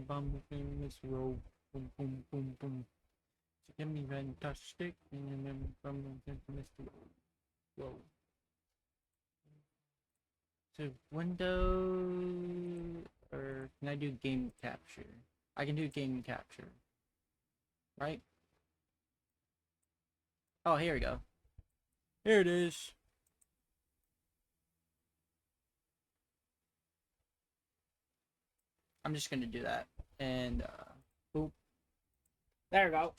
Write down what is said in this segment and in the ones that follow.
bomb this roll. Boom, boom, boom, boom. So give me fantastic, and then from Mr. Whoa. So window, or can I do game capture? I can do game capture, right? Oh, here we go. Here it is. I'm just gonna do that, and boop. There we go.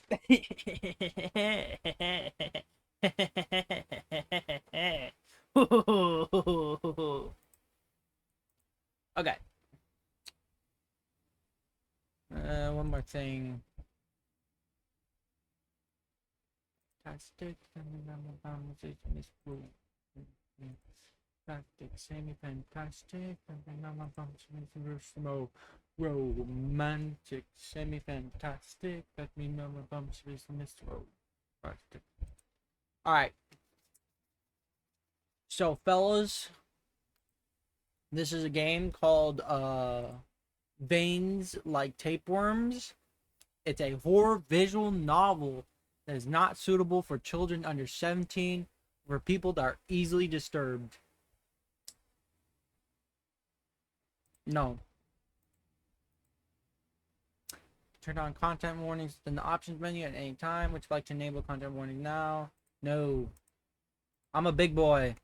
Okay. One more thing. Fantastic, fantastic, semi-fantastic, romantic, semi-fantastic, that me mama bumps with Mr. Fantastic. Alright. So, fellas, this is a game called, Veins Like Tapeworms. It's a horror visual novel that is not suitable for children under 17 or for people that are easily disturbed. No. Turn on content warnings in the options menu at any time. Would you like to enable content warning now? No. I'm a big boy.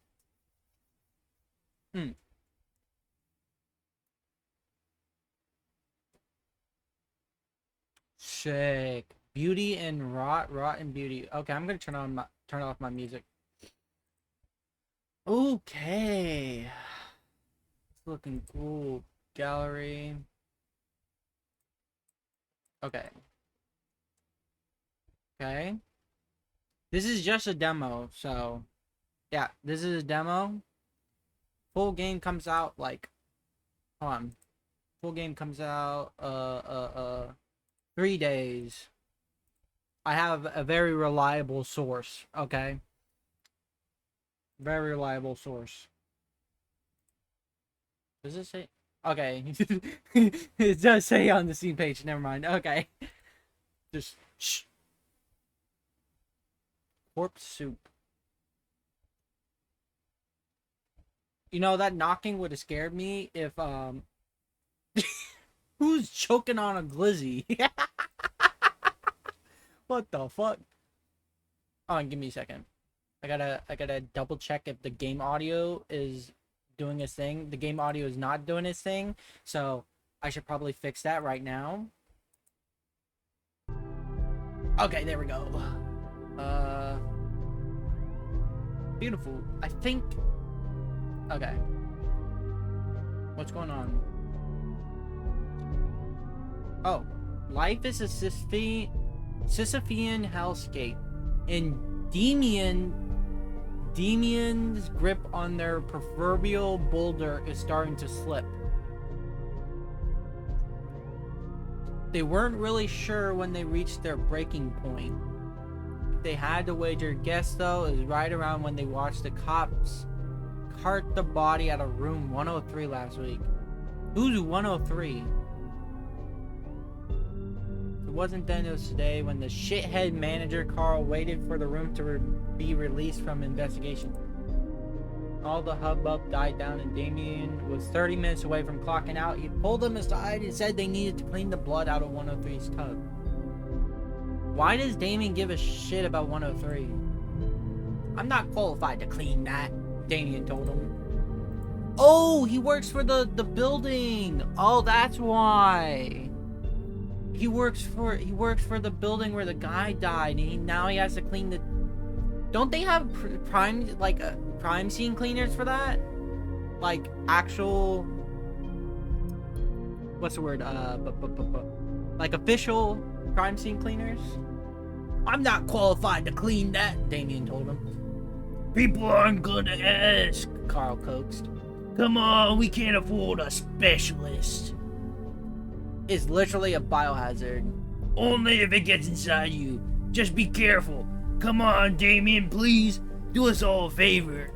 Sick. Beauty and rot and beauty. Okay, I'm gonna turn off my music. Okay. It's looking cool. Gallery. Okay. Okay. This is just a demo, so yeah, this is a demo. Full game comes out like, hold on. Full game comes out 3 days. I have a very reliable source, okay? Very reliable source. Does it say? Okay. It does say on the scene page, never mind. Okay. Just shh. Corpse soup. You know, that knocking would have scared me if who's choking on a glizzy? What the fuck? Oh, give me a second. I gotta double check if the game audio is doing its thing. The game audio is not doing its thing, so I should probably fix that right now. Okay, there we go. Beautiful. I think. Okay. What's going on? Oh, life is a Sisyphean hellscape, and Demian's grip on their proverbial boulder is starting to slip. They weren't really sure when they reached their breaking point. They had to wager guess though is right around when they watched the cops cart the body out of room 103 last week. Who's 103? It wasn't then, it was today when the shithead manager Carl waited for the room to be released from investigation. All the hubbub died down and Damien was 30 minutes away from clocking out. He pulled them aside and said they needed to clean the blood out of 103's tub. Why does Damien give a shit about 103? I'm not qualified to clean that, Damien told him. Oh, he works for the building. Oh, that's why. He works for the building where the guy died, and now he has to clean the. Don't they have crime scene cleaners for that? Like actual. What's the word? Like official crime scene cleaners. I'm not qualified to clean that, Damien told him. People aren't gonna ask, Carl coaxed. Come on, we can't afford a specialist. It's literally a biohazard. Only if it gets inside you. Just be careful. Come on, Damien, please. Do us all a favor.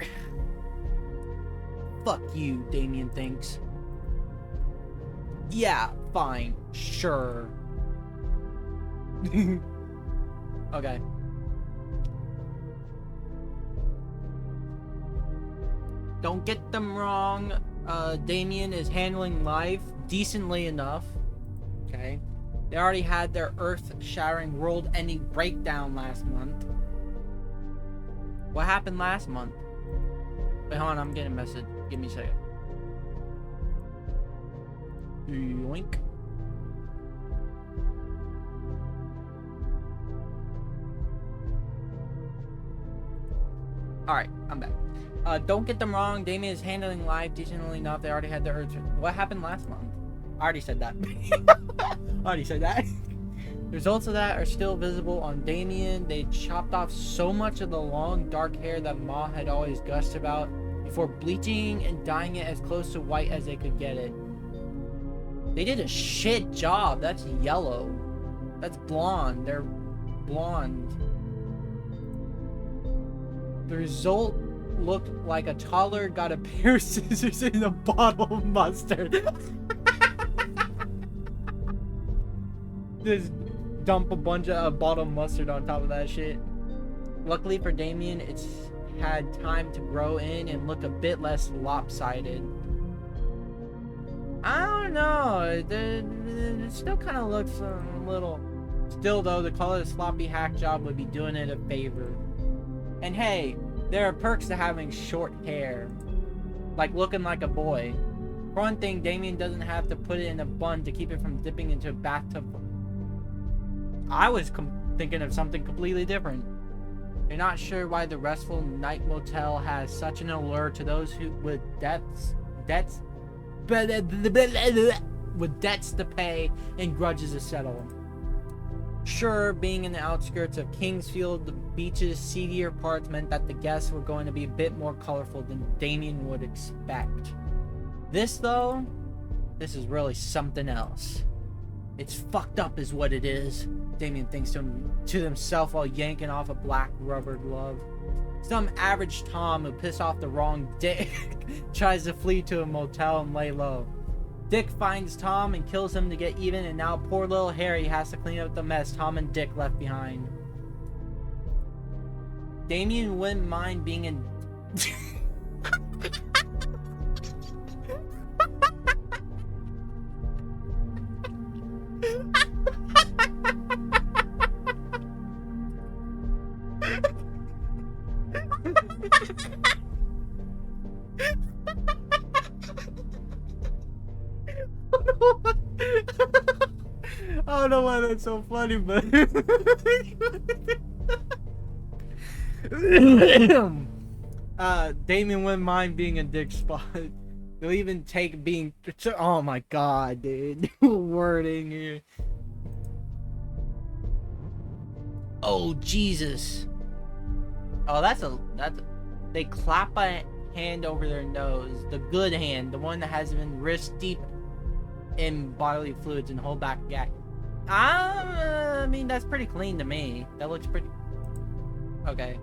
Fuck you, Damien thinks. Yeah, Fine. Sure. Okay. Don't get them wrong. Damien is handling life decently enough. Okay. They already had their earth-shattering, world-ending breakdown last month. What happened last month? Wait, hold on, I'm getting a message. Give me a second. Yoink. Alright, I'm back. Don't get them wrong, Damien is handling life decently enough. They already had their earth. What happened last month? I already said that. Already said that. The results of that are still visible on Damien. They chopped off so much of the long dark hair that Ma had always gushed about before bleaching and dyeing it as close to white as they could get it. They did a shit job. That's yellow. That's blonde. They're blonde. The result looked like a toddler got a pair of scissors in a bottle of mustard. Just dump a bunch of bottle of mustard on top of that shit. Luckily for Damien, it's had time to grow in and look a bit less lopsided. I don't know. It still kind of looks a little... Still though, to call it a sloppy hack job would be doing it a favor. And hey, there are perks to having short hair. Like looking like a boy. For one thing, Damien doesn't have to put it in a bun to keep it from dipping into a bathtub. I was thinking of something completely different. You're not sure why the restful night motel has such an allure to those who with debts to pay and grudges to settle. Sure, being in the outskirts of Kingsfield, the beach's seedier parts meant that the guests were going to be a bit more colorful than Damien would expect. This, though, this is really something else. It's fucked up is what it is, Damien thinks to himself while yanking off a black rubber glove. Some average Tom who pissed off the wrong Dick tries to flee to a motel and lay low. Dick finds Tom and kills him to get even, and now poor little Harry has to clean up the mess Tom and Dick left behind. Damien wouldn't mind being in... I don't know why that's so funny, but Damien wouldn't mind being a dick spot. He'll even take being... Oh my god, dude. Wording here. Oh, Jesus. Oh, that's a... They clap a hand over their nose. The good hand. The one that has been wrist deep in bodily fluids and hold back gag. I mean, that's pretty clean to me. That looks pretty... Okay.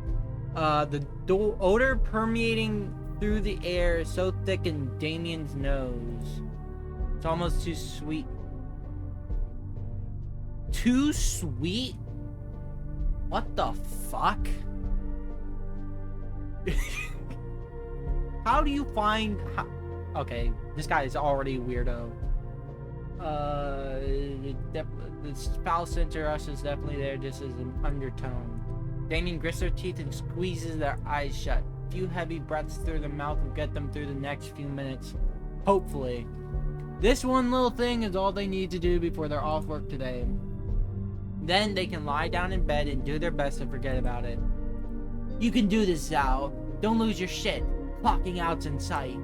The odor permeating through the air is so thick in Damien's nose. It's almost too sweet. Too sweet? What the fuck? How do you find... Okay, this guy is already a weirdo. The foul center us is definitely there, just as an undertone. Damien grits their teeth and squeezes their eyes shut. A few heavy breaths through their mouth will get them through the next few minutes. Hopefully. This one little thing is all they need to do before they're off work today. Then they can lie down in bed and do their best to forget about it. You can do this, Zhao. Don't lose your shit. Clocking out's in sight.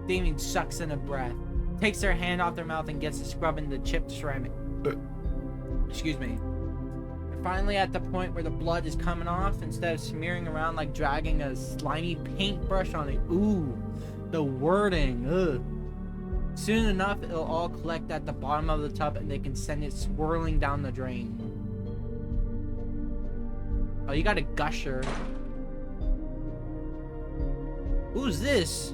Damien sucks in a breath. Takes their hand off their mouth and gets to scrubbing the chipped ceramic. Excuse me. They're finally at the point where the blood is coming off instead of smearing around like dragging a slimy paintbrush on it. Ooh, the wording. Ugh. Soon enough, it'll all collect at the bottom of the tub and they can send it swirling down the drain. Oh, you got a gusher. Who's this?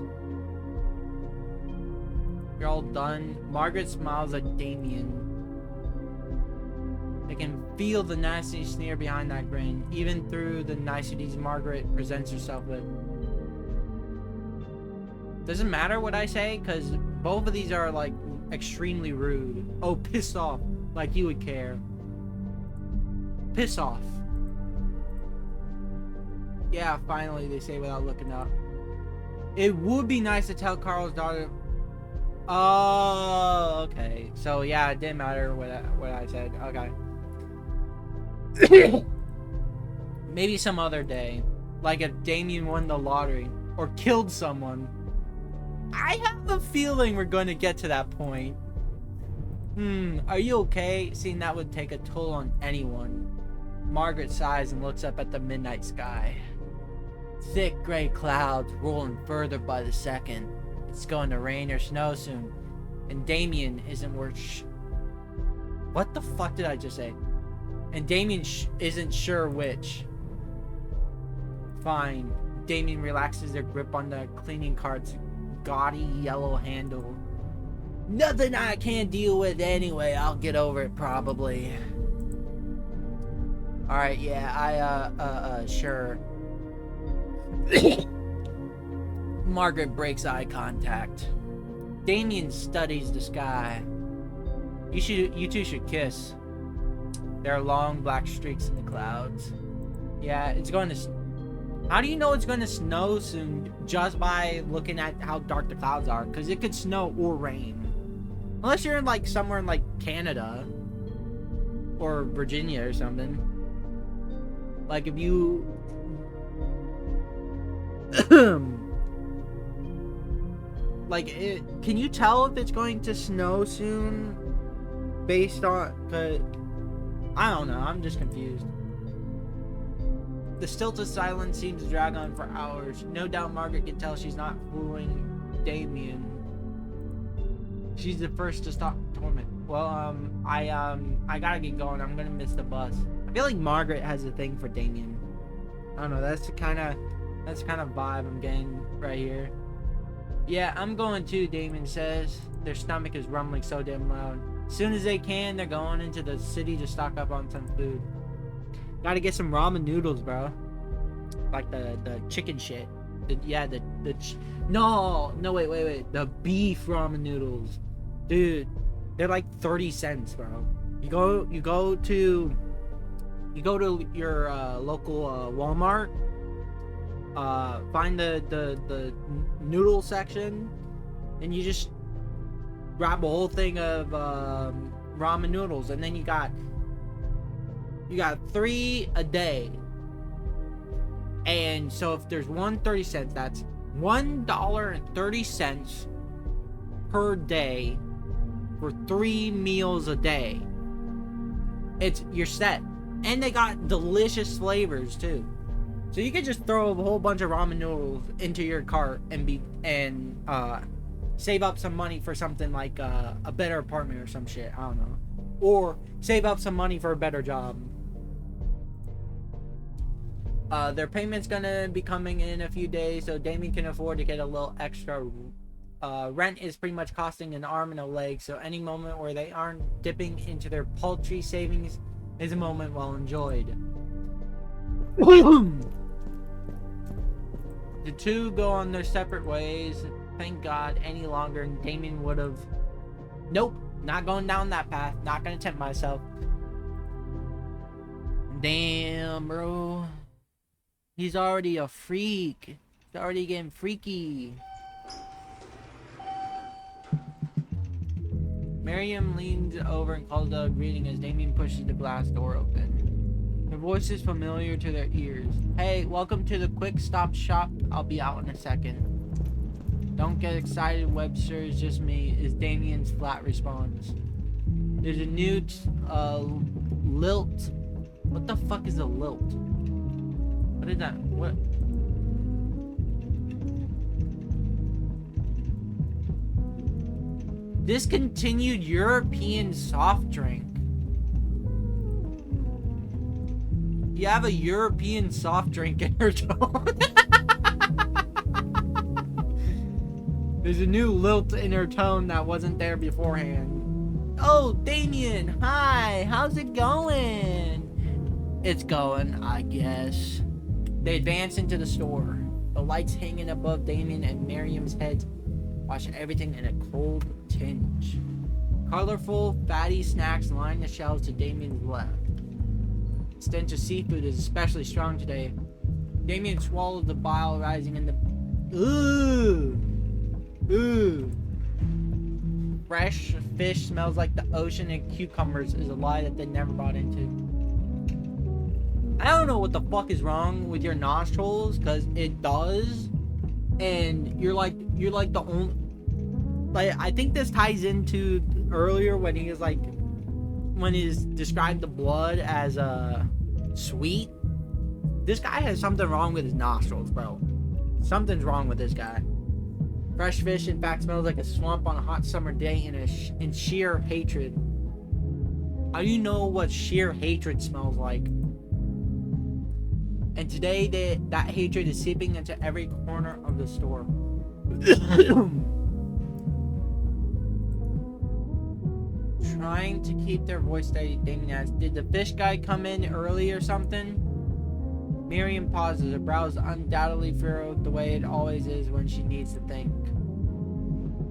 You're all done. Margaret smiles at Damien. They can feel the nasty sneer behind that grin, even through the niceties Margaret presents herself with. Doesn't matter what I say, because both of these are, like, extremely rude. Oh, piss off. Like you would care. Piss off. Yeah, finally, they say without looking up. It would be nice to tell Carl's daughter... Oh, okay. So, yeah, it didn't matter what I said. Okay. Maybe some other day. Like if Damien won the lottery. Or killed someone. I have a feeling we're going to get to that point. Are you okay? Seeing that would take a toll on anyone. Margaret sighs and looks up at the midnight sky. Thick gray clouds rolling further by the second. It's going to rain or snow soon. And Damien isn't worth What the fuck did I just say? And Damien isn't sure which. Fine. Damien relaxes their grip on the cleaning cart's gaudy yellow handle. Nothing I can't deal with anyway. I'll get over it probably. Alright, yeah, sure. Margaret breaks eye contact. Damien studies the sky. You two should kiss. There are long black streaks in the clouds. Yeah, it's going to... How do you know it's going to snow soon just by looking at how dark the clouds are? Because it could snow or rain. Unless you're in, like, somewhere in, like, Canada. Or Virginia or something. Like, if you... like, can you tell if it's going to snow soon? Based on... I don't know, I'm just confused. The stilted silence seems to drag on for hours. No doubt Margaret can tell she's not fooling Damien. She's the first to stop torment. Well, I gotta get going. I'm gonna miss the bus. I feel like Margaret has a thing for Damien. I don't know, that's the kind of vibe I'm getting right here. Yeah, I'm going too, Damien says. Their stomach is rumbling so damn loud. As soon as they can, they're going into the city to stock up on some food. Gotta get some ramen noodles, bro. Like the chicken shit. No, wait. The beef ramen noodles. Dude, they're like 30 cents, bro. You go to your local Walmart. Find the noodle section, and you just grab a whole thing of ramen noodles, and then you got 3 a day. And so if there's 1 30 cents, that's $1.30 per day for 3 meals a day. You're set. And they got delicious flavors too. So you could just throw a whole bunch of ramen noodles into your cart and save up some money for something like a better apartment or some shit. I don't know. Or save up some money for a better job. Their payment's gonna be coming in a few days, so Damien can afford to get a little extra. Rent is pretty much costing an arm and a leg, so any moment where they aren't dipping into their paltry savings is a moment well enjoyed. The two go on their separate ways. Thank God, any longer, and Damien would have... Nope, not going down that path. Not gonna tempt myself. Damn, bro. He's already a freak. He's already getting freaky. Miriam leans over and calls a greeting as Damien pushes the glass door open. Her voice is familiar to their ears. Hey, welcome to the quick stop shop. I'll be out in a second. Don't get excited, Webster. It's just me, is Damien's flat response. There's a new lilt. What the fuck is a lilt? What is that? What? Discontinued European soft drink. You have a European soft drink in your tone. There's a new lilt in her tone that wasn't there beforehand. Oh, Damien, hi, how's it going? It's going, I guess. They advance into the store. The lights hanging above Damien and Miriam's heads wash everything in a cold tinge. Colorful, fatty snacks line the shelves to Damien's left. The stench of seafood is especially strong today. Damien swallowed the bile rising in the... Ooh! Ooh! Fresh fish smells like the ocean, and cucumbers is a lie that they never bought into. I don't know what the fuck is wrong with your nostrils, because it does. And you're like the only... Like, I think this ties into earlier when he was like... When he's described the blood as sweet. This guy has something wrong with his nostrils, bro. Something's wrong with this guy. Fresh fish, in fact, smells like a swamp on a hot summer day in sheer hatred. How do you know what sheer hatred smells like? And today, that hatred is seeping into every corner of the store. Trying to keep their voice steady, Damien asks, did the fish guy come in early or something? Miriam pauses, her brows undoubtedly furrowed the way it always is when she needs to think.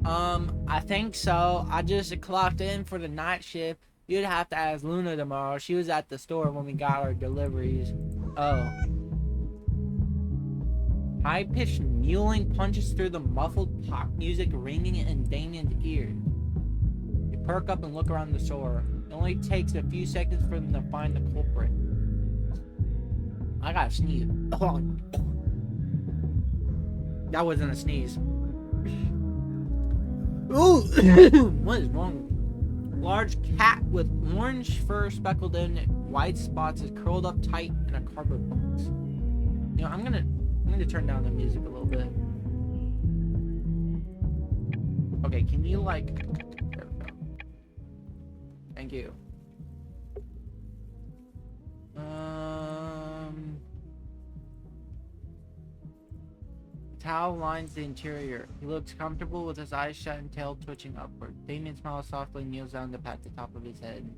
I think so. I just clocked in for the night shift. You'd have to ask Luna tomorrow. She was at the store when we got our deliveries. Oh. High-pitched mewling punches through the muffled pop music ringing in Damien's ears. You perk up and look around the store. It only takes a few seconds for them to find the culprit. I gotta sneeze. Oh. That wasn't a sneeze. Ooh! What is wrong? Large cat with orange fur speckled in white spots is curled up tight in a cardboard box. You know, I'm gonna turn down the music a little bit. Okay, can you like... There we go. Thank you. Towel lines the interior. He looks comfortable with his eyes shut and tail twitching upward. Damien smiles softly and kneels down to pat the top of his head.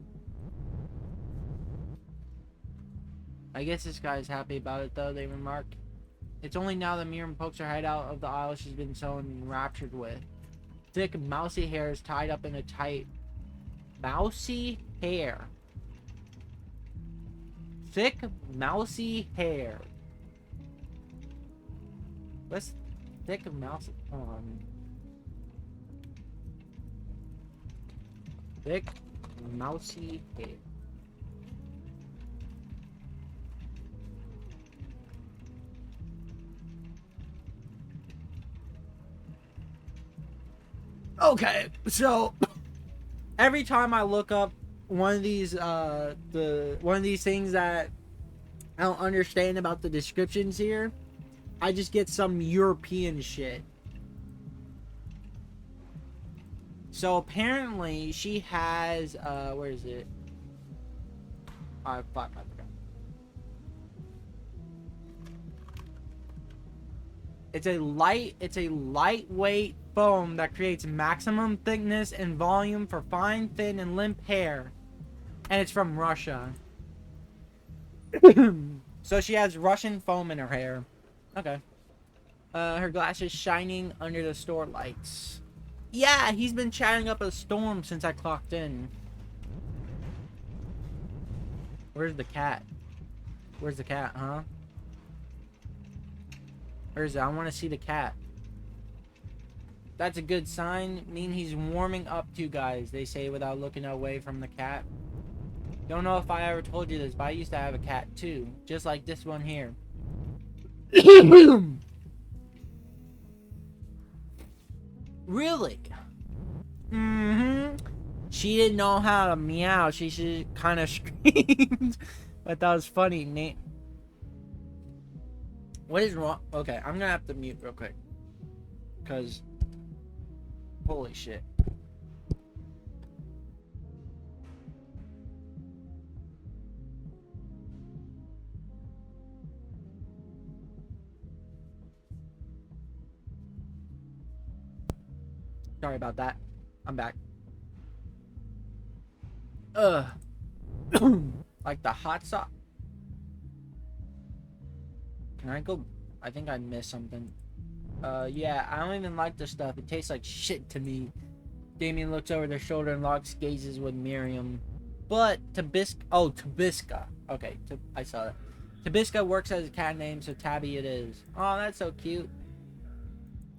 I guess this guy is happy about it though, they remark. It's only now that Miriam pokes her head out of the aisle she's been so enraptured with. Thick, mousy hair is tied up in a tight... Mousy hair. Thick, mousy hair. What's thick mouse? Thick, mousy hair. Okay, so every time I look up one of these things that I don't understand about the descriptions here, I just get some European shit. So apparently she has where is it? I forgot. It's a lightweight foam that creates maximum thickness and volume for fine, thin, and limp hair. And it's from Russia. So she has Russian foam in her hair. Okay. Her glasses shining under the store lights. Yeah, he's been chatting up a storm since I clocked in. Where's the cat? Where's the cat, huh? Where's it? I want to see the cat. That's a good sign. Mean he's warming up to you guys, they say without looking away from the cat. Don't know if I ever told you this, but I used to have a cat too. Just like this one here. Really? Mm-hmm. She didn't know how to meow. She kind of screamed. But that was funny, Nate. What is wrong? Okay, I'm gonna have to mute real quick. Because... holy shit. Sorry about that. I'm back. Ugh. Like the hot sauce. Can I go? I think I missed something. Yeah, I don't even like this stuff. It tastes like shit to me. Damien looks over their shoulder and locks gazes with Miriam. But Tabisca. Okay, I saw that. Tabisca works as a cat name, so Tabby it is. Oh, that's so cute.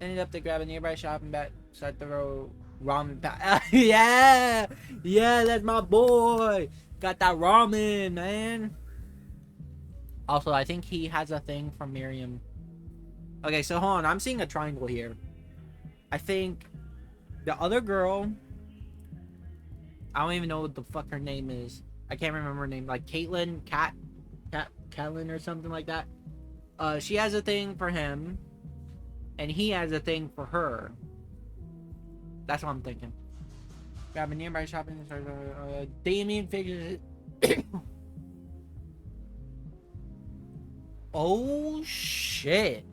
Ended up to grab a nearby shopping bag, start to throw ramen pack. Yeah, that's my boy. Got that ramen, man. Also, I think he has a thing from Miriam. Okay, so hold on. I'm seeing a triangle here. I think the other girl, I don't even know what the fuck her name is. I can't remember her name. Like Caitlin, Caitlin or something like that. She has a thing for him, and he has a thing for her. That's what I'm thinking. Grab a nearby shopping center. Damien figures it. Oh shit!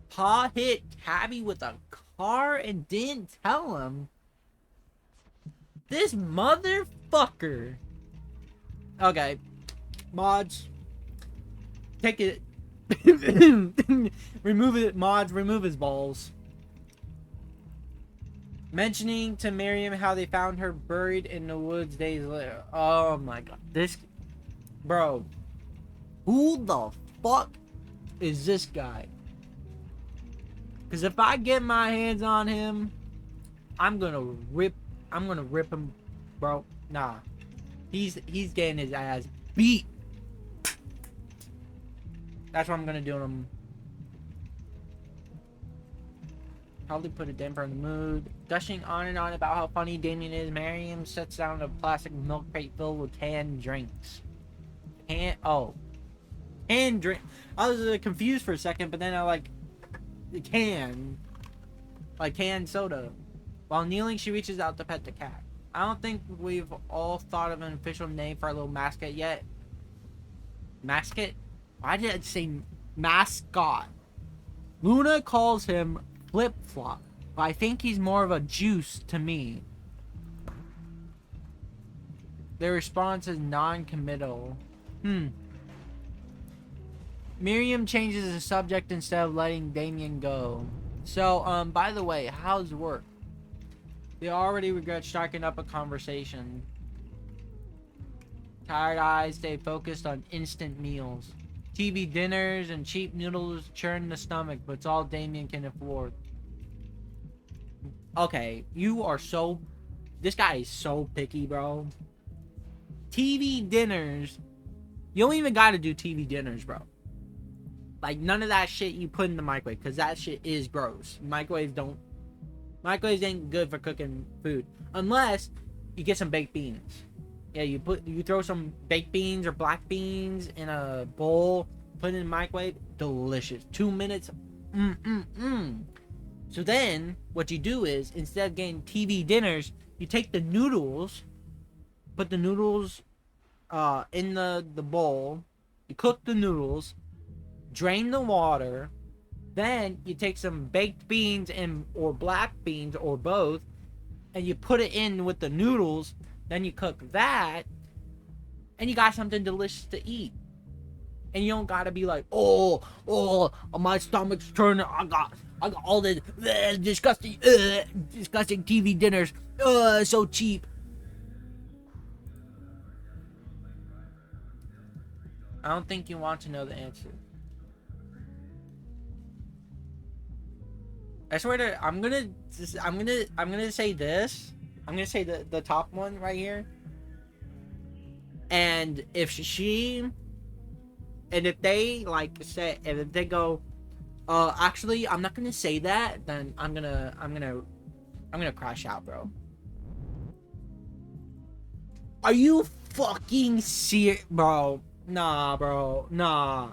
Pa hit Tabby with a car and didn't tell him. This motherfucker. Okay, mods, take it. Remove it, mods. Remove his balls. Mentioning to Miriam how they found her buried in the woods days later. Oh my god, this, bro. Who the fuck is this guy? Because if I get my hands on him, I'm gonna rip him, bro. Nah, he's getting his ass beat. That's what I'm gonna do to him. Probably put a damper on the mood. Gushing on and on about how funny Damien is, Miriam sets down a plastic milk crate filled with canned drinks. Canned drink. I was confused for a second, but then I like the canned soda. While kneeling, she reaches out to pet the cat. I don't think we've all thought of an official name for our little mascot yet. Mascot? Why did I say mascot? Luna calls him Flip Flop, but I think he's more of a juice to me. Their response is non-committal. Miriam changes the subject instead of letting Damien go. So, by the way, how's work? They already regret striking up a conversation. Tired eyes stay focused on instant meals. TV dinners and cheap noodles churn the stomach, but it's all Damien can afford. Okay, this guy is so picky, bro. TV dinners. You don't even gotta do TV dinners, bro. Like, none of that shit you put in the microwave, because that shit is gross. Microwaves ain't good for cooking food. Unless you get some baked beans. Yeah, you throw some baked beans or black beans in a bowl, put it in the microwave, delicious. 2 minutes, So then, what you do is, instead of getting TV dinners, you take the noodles, put the noodles in the bowl, you cook the noodles, drain the water, then you take some baked beans or black beans or both, and you put it in with the noodles. Then you cook that, and you got something delicious to eat. And you don't gotta be like, oh, my stomach's turning. I got all the disgusting TV dinners. So cheap. I don't think you want to know the answer. I swear to, I'm gonna say this. I'm gonna say the top one right here. And if if they like say, if they go, actually, I'm not gonna say that, then I'm gonna crash out, bro. Are you fucking serious, bro? Nah, bro. Nah.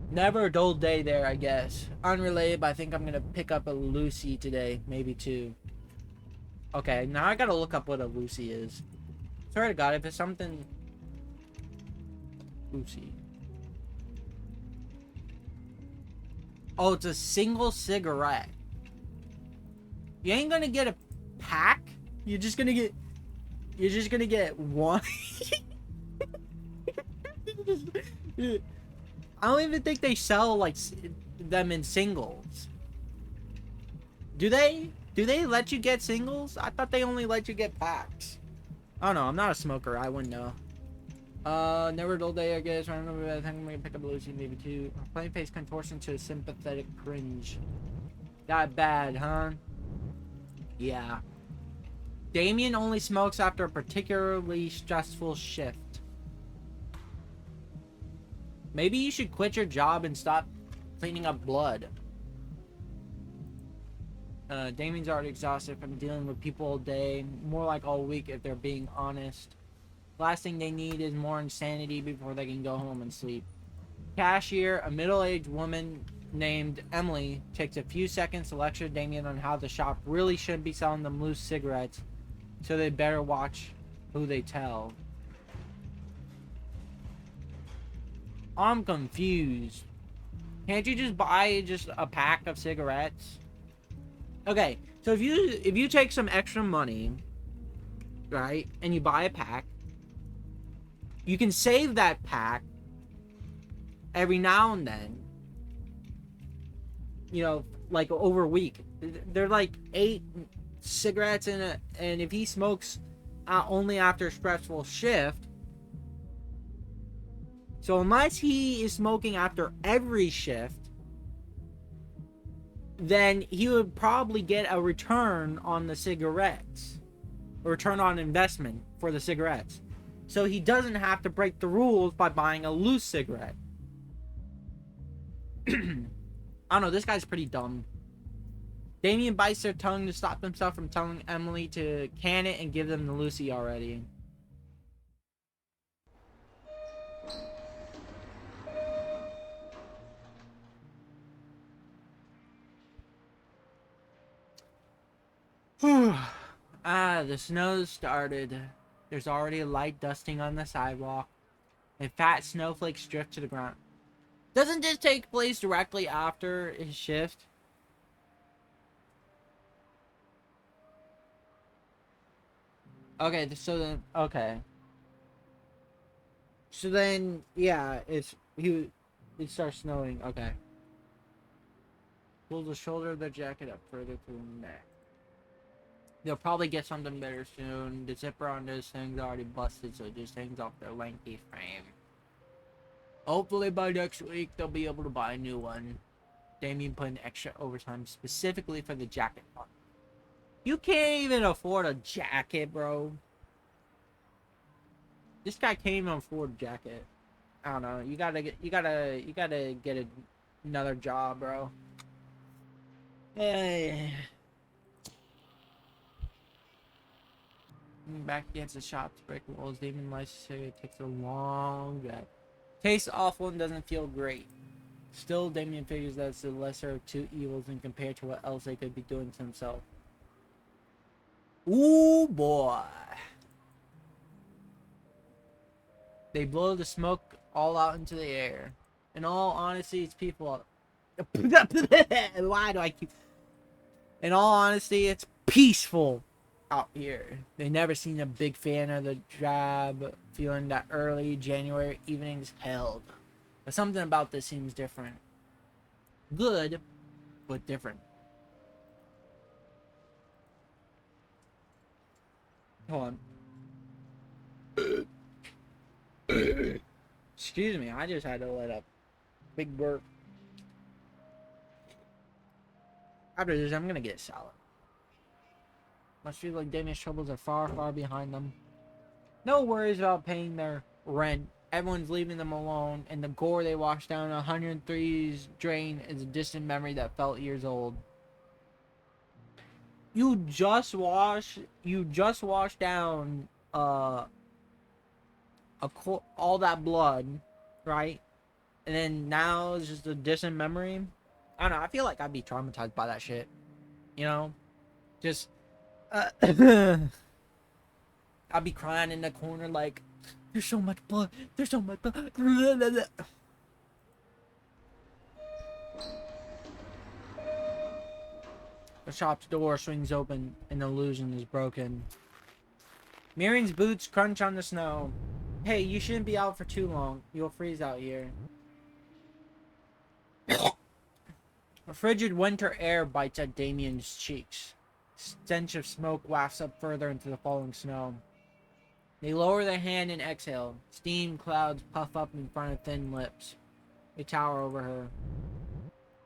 Never a dull day there, I guess. Unrelated, but I think I'm gonna pick up a Lucy today. Maybe two. Okay, now I gotta look up what a Lucy is. Swear to God, if it's something... Lucy. Oh, it's a single cigarette. You ain't gonna get a pack. You're just gonna get one. I don't even think they sell like them in singles. Do they? Do they let you get singles? I thought they only let you get packs. I don't know. I'm not a smoker. I wouldn't know. Never a dull day, I guess. I don't know. I think I'm gonna pick up Lucy, maybe too. Plain face contortion to a sympathetic cringe. That bad, huh? Yeah. Damien only smokes after a particularly stressful shift. Maybe you should quit your job and stop cleaning up blood. Damien's already exhausted from dealing with people all day, more like all week if they're being honest. Last thing they need is more insanity before they can go home and sleep. Cashier, a middle-aged woman named Emily, takes a few seconds to lecture Damien on how the shop really shouldn't be selling them loose cigarettes, so they better watch who they tell. I'm confused. Can't you just buy just a pack of cigarettes? Okay, so if you take some extra money, right, and you buy a pack, you can save that pack every now and then. You know, like over a week. They're like 8 cigarettes in a, and if he smokes only after a stressful shift, so unless he is smoking after every shift, then he would probably get a return on the cigarettes. A return on investment for the cigarettes. So he doesn't have to break the rules by buying a loose cigarette. I don't know, this guy's pretty dumb. Damien bites their tongue to stop himself from telling Emily to can it and give them the Lucy already. The snow started. There's already a light dusting on the sidewalk, and fat snowflakes drift to the ground. Doesn't this take place directly after his shift? Okay, so then, okay. So then, yeah, it starts snowing, okay. Pull the shoulder of the jacket up further to the neck. They'll probably get something better soon. The zipper on this thing's already busted, so it just hangs off their lengthy frame. Hopefully by next week, they'll be able to buy a new one. Damien put in extra overtime specifically for the jacket part. You can't even afford a jacket, bro. This guy can't even afford a jacket. I don't know. You gotta get another job, bro. Hey. Back against the shop to break walls. Damien lights a cigarette. It takes a long drag. Tastes awful and doesn't feel great. Still, Damien figures that it's the lesser of two evils when compared to what else they could be doing to himself. Ooh, boy. They blow the smoke all out into the air. In all honesty, it's people... Why do I keep... In all honesty, it's peaceful out here. They never seen a big fan of the job, feeling that early January evenings held. But something about this seems different. Good, but different. Hold on. Excuse me, I just had to let up big burp. After this, I'm gonna get salad. Must feel like Damien's troubles are far, far behind them. No worries about paying their rent. Everyone's leaving them alone, and the gore they washed down 103's drain is a distant memory that felt years old. You just washed down all that blood, right? And then now it's just a distant memory. I don't know. I feel like I'd be traumatized by that shit. You know, just I'd be crying in the corner like, there's so much blood. There's so much blood. The shop's door swings open and the illusion is broken. Miriam's boots crunch on the snow. Hey, you shouldn't be out for too long. You'll freeze out here. A frigid winter air bites at Damien's cheeks. Stench of smoke wafts up further into the falling snow. They lower their hand and exhale. Steam clouds puff up in front of thin lips. They tower over her.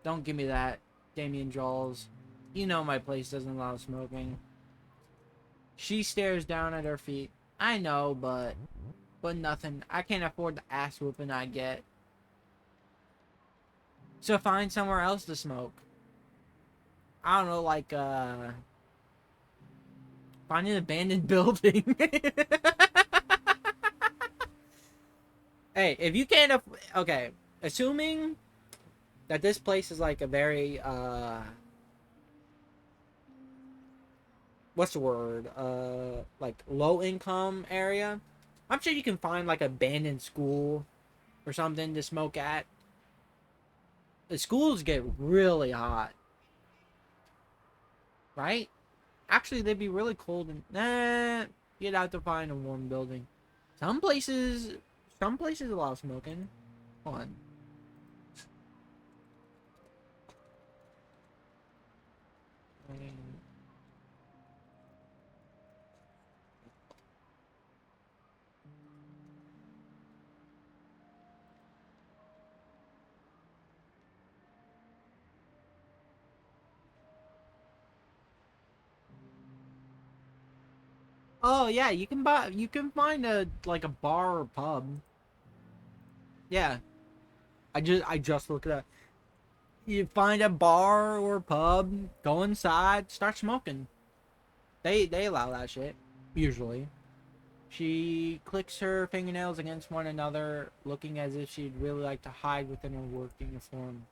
Don't give me that, Damien drawls. You know my place doesn't allow smoking. She stares down at her feet. I know, but nothing. I can't afford the ass whooping I get. So find somewhere else to smoke. I don't know, like, find an abandoned building. Hey, if you can't okay, assuming that this place is like a very, what's the word? Like low income area. I'm sure you can find like abandoned school or something to smoke at. The schools get really hot. Right? Actually, they'd be really cold and you'd have to find a warm building. Some places allow smoking. Hold on. Oh yeah, you can find a like a bar or pub. Yeah. I just looked it up. You find a bar or pub, go inside, start smoking. They allow that shit, usually. She clicks her fingernails against one another, looking as if she'd really like to hide within her work uniform.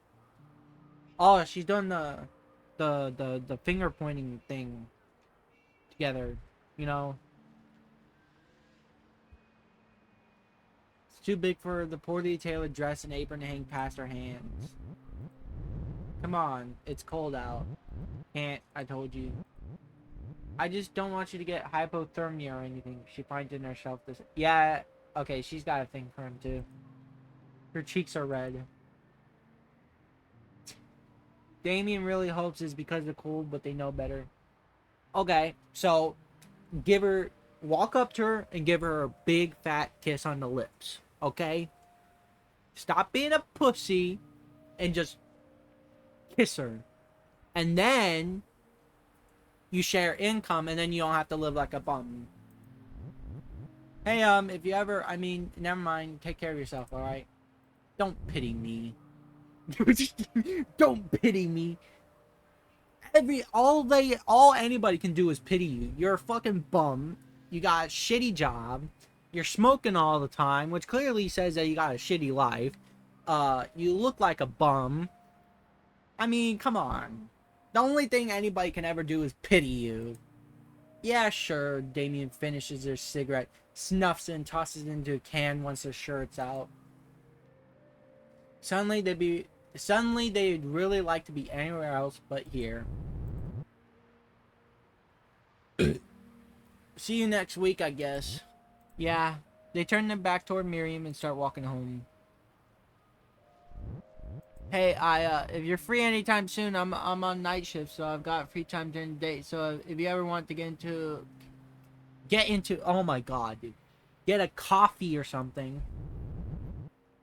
Oh, she's done the finger pointing thing together, you know. It's too big for the poorly tailored dress and apron to hang past her hands. Come on, it's cold out. Can't, I told you. I just don't want you to get hypothermia or anything. She finds in herself this. Yeah, okay, she's got a thing for him too. Her cheeks are red. Damien really hopes it's because of the cold, but they know better. Okay, so walk up to her and give her a big fat kiss on the lips. Okay? Stop being a pussy and just kiss her. And then you share income and then you don't have to live like a bum. Hey, if you ever, never mind, take care of yourself, alright? Don't pity me. Don't pity me. All anybody can do is pity you. You're a fucking bum. You got a shitty job. You're smoking all the time, which clearly says that you got a shitty life. You look like a bum. I mean, come on. The only thing anybody can ever do is pity you. Yeah, sure. Damien finishes their cigarette, snuffs it, and tosses it into a can once their shirt's out. Suddenly they'd really like to be anywhere else but here. See you next week, I guess. Yeah. They turn their back toward Miriam and start walking home. Hey, if you're free anytime soon, I'm on night shift, so I've got free time during the day. So if you ever want to get into, oh my god, dude, get a coffee or something.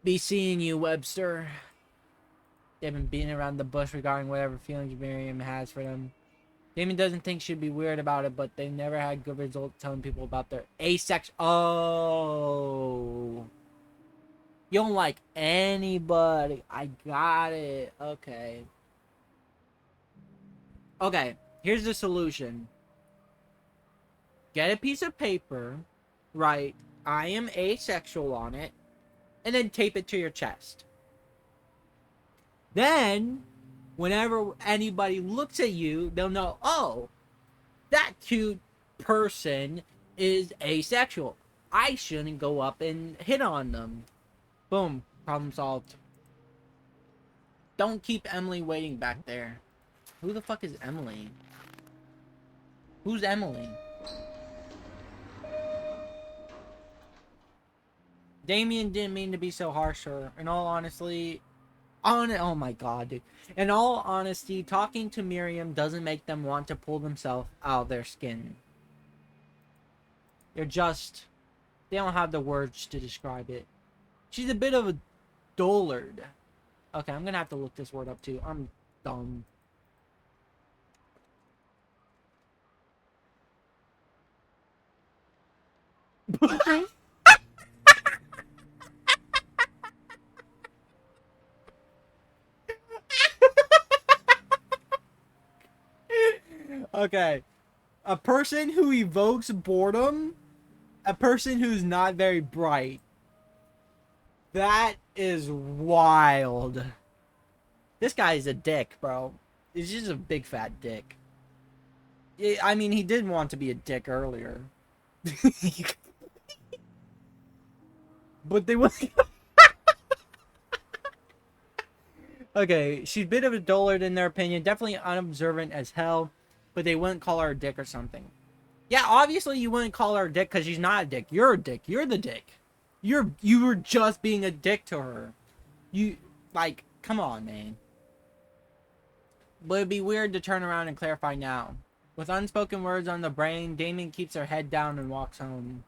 Be seeing you, Webster. They've been beating around the bush regarding whatever feelings Miriam has for them. Damien doesn't think she'd be weird about it, but they never had good results telling people about their asexual. Oh. You don't like anybody. I got it. Okay. Okay, here's the solution. Get a piece of paper, write, I am asexual on it, and then tape it to your chest. Then, whenever anybody looks at you, they'll know, oh, that cute person is asexual. I shouldn't go up and hit on them. Boom. Problem solved. Don't keep Emily waiting back there. Who the fuck is Emily? Who's Emily? Damien didn't mean to be so harsh, sir. In all honesty, oh my god, dude. In all honesty, talking to Miriam doesn't make them want to pull themselves out of their skin. They don't have the words to describe it. She's a bit of a dullard. Okay, I'm gonna have to look this word up too. I'm dumb. Okay. A person who evokes boredom. A person who's not very bright. That is wild. This guy's a dick, bro. He's just a big fat dick. I mean, he did want to be a dick earlier. But they were... Okay, she's a bit of a dullard in their opinion. Definitely unobservant as hell. But they wouldn't call her a dick or something. Yeah, obviously you wouldn't call her a dick because she's not a dick. You're a dick. You're the dick. You were just being a dick to her. Like, come on, man. But it'd be weird to turn around and clarify now. With unspoken words on the brain, Damien keeps her head down and walks home.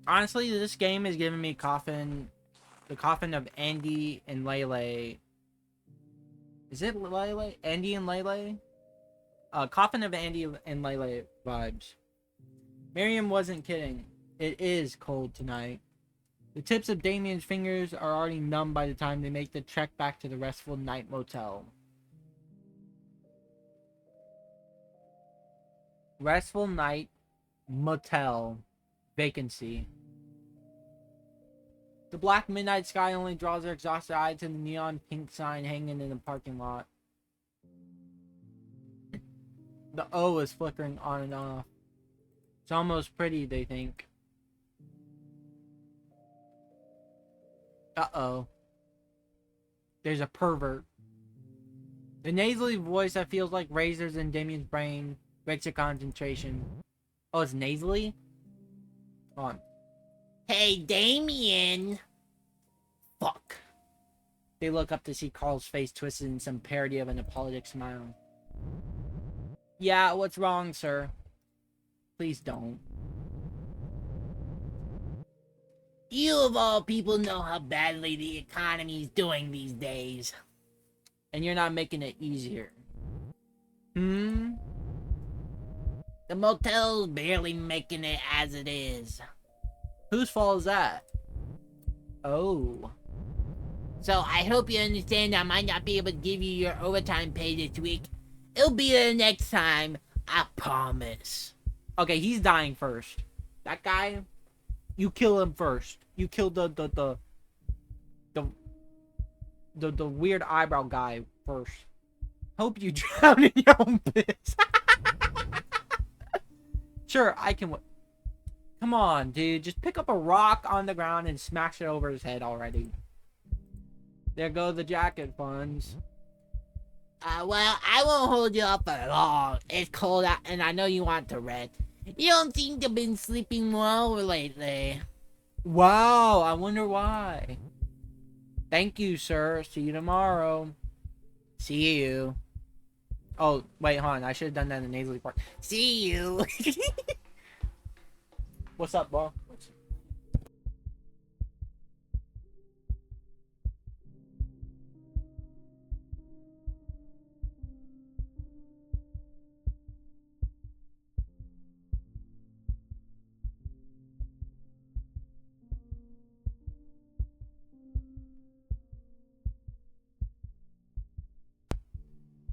Honestly, this game is giving me the coffin of Andy and Lele. Is it Lele? Andy and Lele? Coffin of Andy and Lele vibes. Miriam wasn't kidding. It is cold tonight. The tips of Damien's fingers are already numb by the time they make the trek back to the Restful Night Motel. Restful Night Motel. Vacancy. The black midnight sky only draws their exhausted eye to the neon pink sign hanging in the parking lot. The O is flickering on and off. It's almost pretty, they think. Uh-oh. There's a pervert. The nasally voice that feels like razors in Damien's brain breaks your concentration. Oh, it's nasally? Hold on. Hey, Damien! Fuck. They look up to see Carl's face twisted in some parody of an apologetic smile. Yeah, what's wrong, sir? Please don't. You of all people know how badly the economy's doing these days. And you're not making it easier. The motel's barely making it as it is. Whose fault is that? Oh. So I hope you understand I might not be able to give you your overtime pay this week. It'll be there next time. I promise. Okay, he's dying first. That guy, you kill him first. You kill the weird eyebrow guy first. Hope you drown in your own piss. Sure, I can. Come on, dude. Just pick up a rock on the ground and smash it over his head already. There go the jacket funds. Well, I won't hold you up for long. It's cold out and I know you want to rest. You don't seem to have been sleeping well lately. Wow, I wonder why. Thank you, sir. See you tomorrow. See you. Oh, wait, hold on. I should have done that in the nasally part. See you. What's up, bro?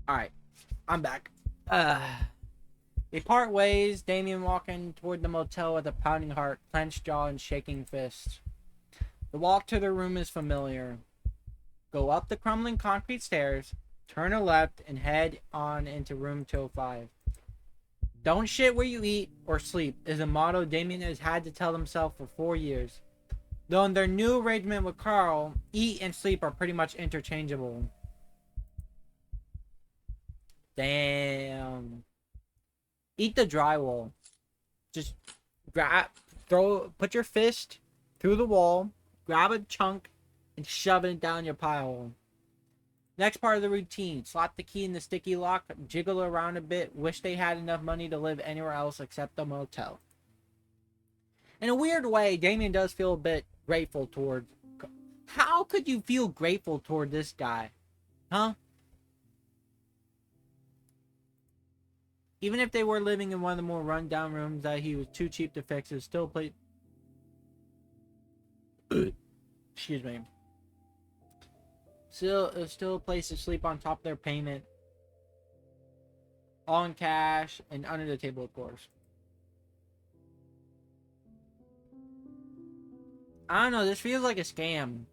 Alright, I'm back. They part ways, Damien walking toward the motel with a pounding heart, clenched jaw, and shaking fist. The walk to their room is familiar. Go up the crumbling concrete stairs, turn a left, and head on into room 205. Don't shit where you eat or sleep is a motto Damien has had to tell himself for 4 years. Though in their new arrangement with Carl, eat and sleep are pretty much interchangeable. Damn. Eat the drywall. Just put your fist through the wall, grab a chunk, and shove it down your pie hole. Next part of the routine, slot the key in the sticky lock, jiggle around a bit, wish they had enough money to live anywhere else except the motel. In a weird way, Damien does feel a bit grateful toward... How could you feel grateful toward this guy? Huh? Even if they were living in one of the more run-down rooms that he was too cheap to fix, it was still excuse me. It was still a place to sleep on top of their payment. All in cash and under the table, of course. I don't know, this feels like a scam.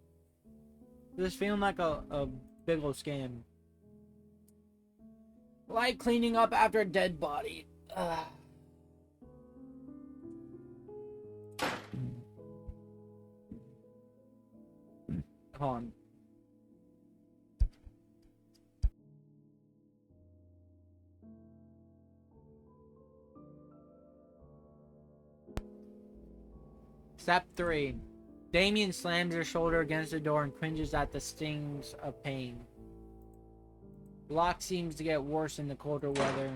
This feels like a big old scam. Like cleaning up after a dead body. Ugh. Hold on. Step 3. Damien slams her shoulder against the door and cringes at the stings of pain. The lock seems to get worse in the colder weather.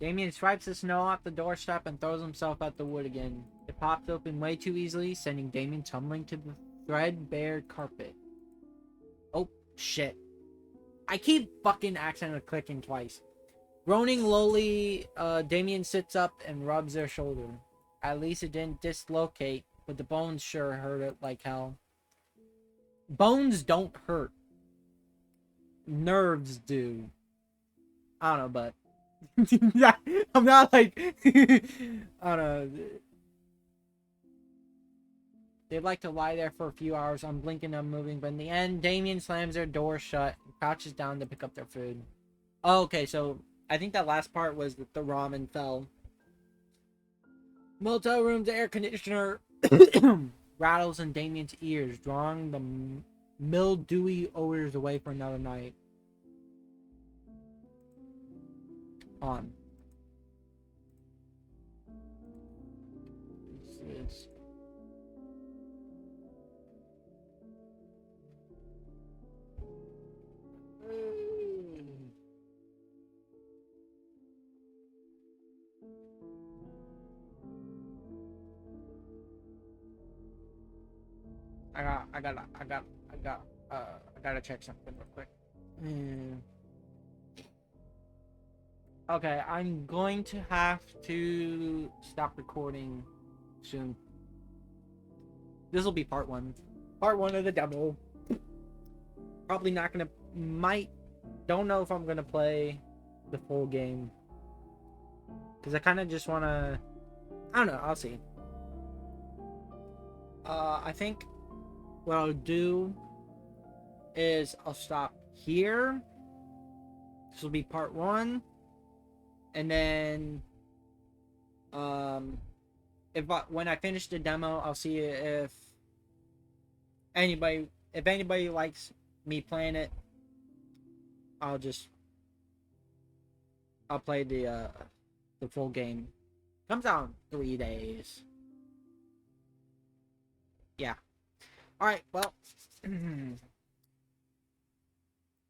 Damien swipes the snow off the doorstep and throws himself at the wood again. It pops open way too easily, sending Damien tumbling to the threadbare carpet. Oh, shit. I keep fucking accidentally clicking twice. Groaning lowly, Damien sits up and rubs their shoulder. At least it didn't dislocate, but the bones sure hurt it like hell. Bones don't hurt. Nerves do. I don't know, but... I'm not like... I don't know. They'd like to lie there for a few hours, unblinking, unmoving, but in the end, Damien slams their door shut and crouches down to pick up their food. Oh, okay, so... I think that last part was that the ramen fell. Motel room's air conditioner rattles in Damien's ears, drawing the mildewy odors away for another night. On. This is... I gotta check something real quick. Okay, I'm going to have to stop recording soon. This will be part 1. Part 1 of the demo. Probably not gonna... Don't know if I'm gonna play the full game. Because I kind of just want to... I don't know, I'll see. I think what I'll do is I'll stop here. This will be part 1. And then when I finish the demo, I'll see if anybody likes me playing it. I'll play the full game. Comes out in 3 days. Yeah. Alright, well,